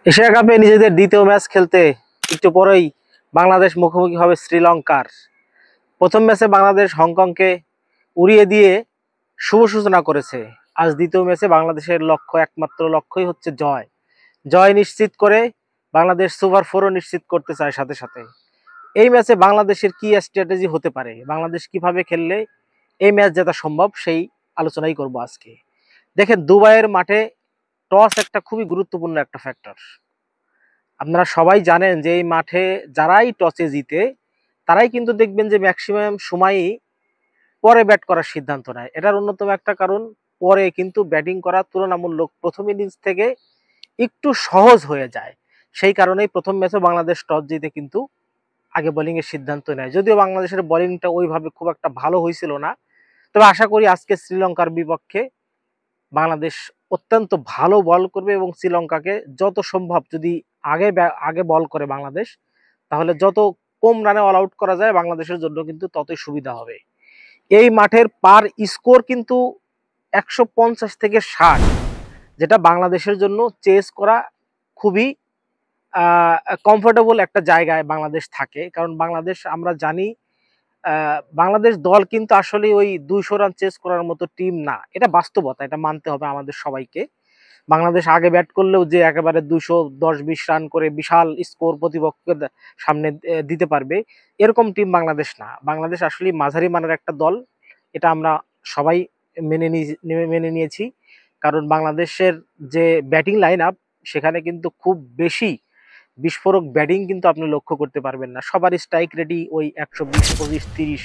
Asia কাপে নিজেদের দ্বিতীয় ম্যাচ খেলতে একটু পরেই বাংলাদেশ মুখোমুখি হবে শ্রীলঙ্কার। প্রথম ম্যাচে বাংলাদেশ হংকংকে উড়িয়ে দিয়ে শুভ সূচনা করেছে। আজ দ্বিতীয় ম্যাচে বাংলাদেশের একমাত্র লক্ষ্যই হচ্ছে জয়। জয় নিশ্চিত করে বাংলাদেশ সুপার ফোরও নিশ্চিত করতে চায়। সাথে সাথে এই ম্যাচে বাংলাদেশের কি স্ট্র্যাটেজি হতে পারে, বাংলাদেশ কিভাবে খেললে এই ম্যাচ জেতা সম্ভব, সেই আলোচনাই করব আজকে। দেখেন, দুবাইয়ের মাঠে টস একটা খুবই গুরুত্বপূর্ণ একটা ফ্যাক্টর। আপনারা সবাই জানেন যে এই মাঠে যারাই টসে জিতে তারাই কিন্তু দেখবেন যে ম্যাক্সিমাম সময়ই পরে ব্যাট করার সিদ্ধান্ত নেয়। এটার অন্যতম একটা কারণ, পরে কিন্তু ব্যাটিং করা তুলনামূলক প্রথম ইনিংস থেকে একটু সহজ হয়ে যায়। সেই কারণেই প্রথম ম্যাচে বাংলাদেশ টস জিতে কিন্তু আগে বোলিং এর সিদ্ধান্ত নেয়। যদিও বাংলাদেশের বোলিংটা ওইভাবে খুব একটা ভালো হয়েছিল না, তবে আশা করি আজকে শ্রীলঙ্কার বিপক্ষে বাংলাদেশ অত্যন্ত ভালো বল করবে এবং শ্রীলঙ্কাকে যত সম্ভব যদি আগে আগে বল করে বাংলাদেশ, তাহলে যত কম রানে অল আউট করা যায় বাংলাদেশের জন্য কিন্তু ততই সুবিধা হবে। এই মাঠের পার স্কোর কিন্তু 150 থেকে 60, যেটা বাংলাদেশের জন্য চেস করা খুবই কমফোর্টেবল একটা জায়গায় বাংলাদেশ থাকে। কারণ বাংলাদেশ আমরা জানি, বাংলাদেশ দল কিন্তু আসলে ওই 200 রান চেস করার মতো টিম না। এটা বাস্তবতা, এটা মানতে হবে আমাদের সবাইকে। বাংলাদেশ আগে ব্যাট করলেও যে একেবারে 210-20 রান করে বিশাল স্কোর প্রতিপক্ষকে সামনে দিতে পারবে, এরকম টিম বাংলাদেশ না। বাংলাদেশ আসলে মাঝারি মানের একটা দল, এটা আমরা সবাই মেনে নিয়েছি। কারণ বাংলাদেশের যে ব্যাটিং লাইন আপ, সেখানে কিন্তু খুব বেশি বিস্ফোরক ব্যাটিং কিন্তু আপনি লক্ষ্য করতে পারবেন না। সবার স্ট্রাইক রেটই ওই 120, 25, 30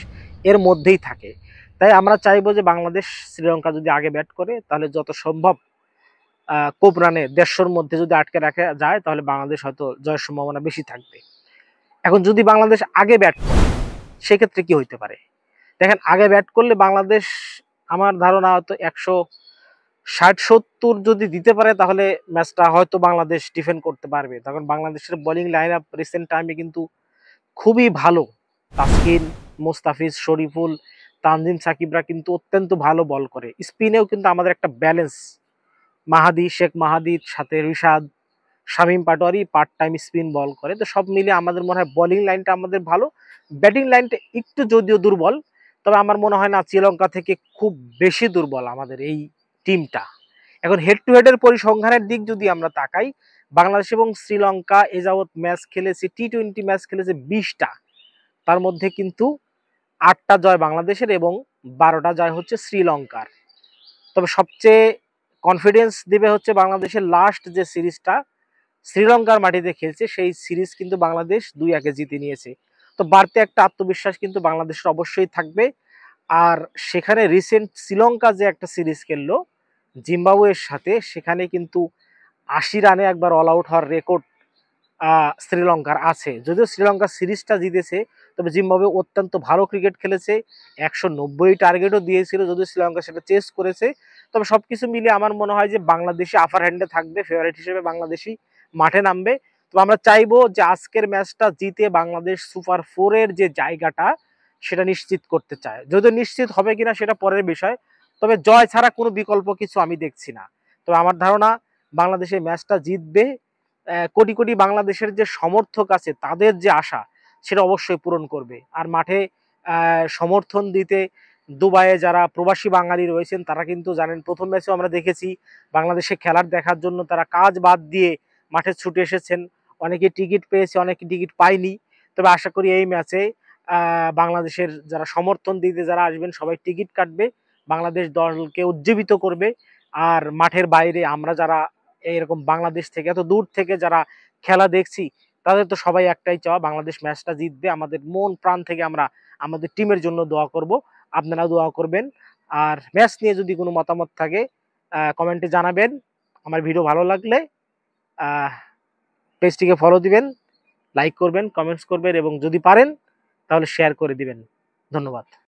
এর মধ্যেই থাকে। তাই আমরা চাইবো যে বাংলাদেশ শ্রীলঙ্কা যদি আগে ব্যাট করে তাহলে যত সম্ভব কোপ রানে 150-র মধ্যে যদি আটকে রাখা যায় তাহলে বাংলাদেশ হয়তো জয়ের সম্ভাবনা বেশি থাকবে। এখন যদি বাংলাদেশ আগে ব্যাট করে সেক্ষেত্রে কি হইতে পারে? দেখেন, আগে ব্যাট করলে বাংলাদেশ আমার ধারণা হয়তো 160-70 যদি দিতে পারে তাহলে ম্যাচটা হয়তো বাংলাদেশ ডিফেন্ড করতে পারবে। তখন বাংলাদেশের বোলিং লাইন আপ রিসেন্ট টাইমে কিন্তু খুবই ভালো। তাসকিন, মোস্তাফিজ, শরীফুল, তানজিম সাকিবরা কিন্তু অত্যন্ত ভালো বল করে। স্পিনেও কিন্তু আমাদের একটা ব্যালেন্স, শেখ মাহাদির সাথে Rishad, Shamim Patwari part time spin ball করে। তো সব মিলিয়ে আমাদের মনে হয় বোলিং লাইনটা আমাদের ভালো, ব্যাটিং লাইনটা একটু যদিও দুর্বল। তবে আমার মনে হয় না শ্রীলঙ্কা থেকে খুব বেশি দুর্বল আমাদের এই টিমটা। এখন হেড টু হেডের পরিসংখ্যানের দিক যদি আমরা তাকাই, বাংলাদেশ এবং শ্রীলঙ্কা এ যাবৎ ম্যাচ খেলেছে, টি-20 ম্যাচ খেলেছে 20টা। তার মধ্যে কিন্তু 8টা জয় বাংলাদেশের এবং 12টা জয় হচ্ছে শ্রীলঙ্কার। তবে সবচেয়ে কনফিডেন্স দিবে হচ্ছে বাংলাদেশের লাস্ট যে সিরিজটা শ্রীলঙ্কার মাটিতে খেলছে, সেই সিরিজ কিন্তু বাংলাদেশ 2-1 জিতে নিয়েছে। তো বাড়তে একটা আত্মবিশ্বাস কিন্তু বাংলাদেশের অবশ্যই থাকবে। আর সেখানে রিসেন্ট শ্রীলঙ্কা যে একটা সিরিজ খেললো জিম্বাবুয়ের সাথে, সেখানে কিন্তু 80 রানে একবার অল আউট হওয়ার রেকর্ড শ্রীলঙ্কার আছে। যদিও শ্রীলঙ্কা সিরিজটা জিতেছে, তবে জিম্বাবুয়ে অত্যন্ত ভালো ক্রিকেট খেলেছে, 190 টার্গেটও দিয়েছিল, যদিও শ্রীলঙ্কা সেটা চেস করেছে। তবে সবকিছু মিলিয়ে আমার মনে হয় যে বাংলাদেশি আপার হ্যান্ডে থাকবে, ফেভারিট হিসেবে বাংলাদেশি মাঠে নামবে। তো আমরা চাইবো যে আজকের ম্যাচটা জিতে বাংলাদেশ সুপার ফোরের যে জায়গাটা সেটা নিশ্চিত করতে চায়। যদিও নিশ্চিত হবে কিনা সেটা পরের বিষয়, তবে জয় ছাড়া কোনো বিকল্প কিছু আমি দেখছি না। তবে আমার ধারণা বাংলাদেশ এই ম্যাচটা জিতবে। কোটি কোটি বাংলাদেশের যে সমর্থক আছে তাদের যে আশা সেটা অবশ্যই পূরণ করবে। আর মাঠে সমর্থন দিতে দুবাইয়ে যারা প্রবাসী বাঙালি রয়েছেন তারা কিন্তু জানেন, প্রথম ম্যাচেও আমরা দেখেছি বাংলাদেশে খেলার দেখার জন্য তারা কাজ বাদ দিয়ে মাঠে ছুটে এসেছেন। অনেকে টিকিট পেয়েছে, অনেকে টিকিট পায়নি। তবে আশা করি এই ম্যাচে বাংলাদেশের যারা সমর্থন দিতে যারা আসবেন সবাই টিকিট কাটবে, বাংলাদেশ দলকে উজ্জীবিত করবে। আর মাঠের বাইরে আমরা যারা এরকম বাংলাদেশ থেকে এত দূর থেকে যারা খেলা দেখছি, তাদের তো সবাই একটাই চাওয়া, বাংলাদেশ ম্যাচটা জিতবে। আমাদের মন প্রাণ থেকে আমরা আমাদের টিমের জন্য দোয়া করব, আপনারা দোয়া করবেন। আর ম্যাচ নিয়ে যদি কোনো মতামত থাকে কমেন্টে জানাবেন। আমার ভিডিও ভালো লাগলে পেজটিকে ফলো দিবেন, লাইক করবেন, কমেন্টস করবেন এবং যদি পারেন তাহলে শেয়ার করে দিবেন। ধন্যবাদ।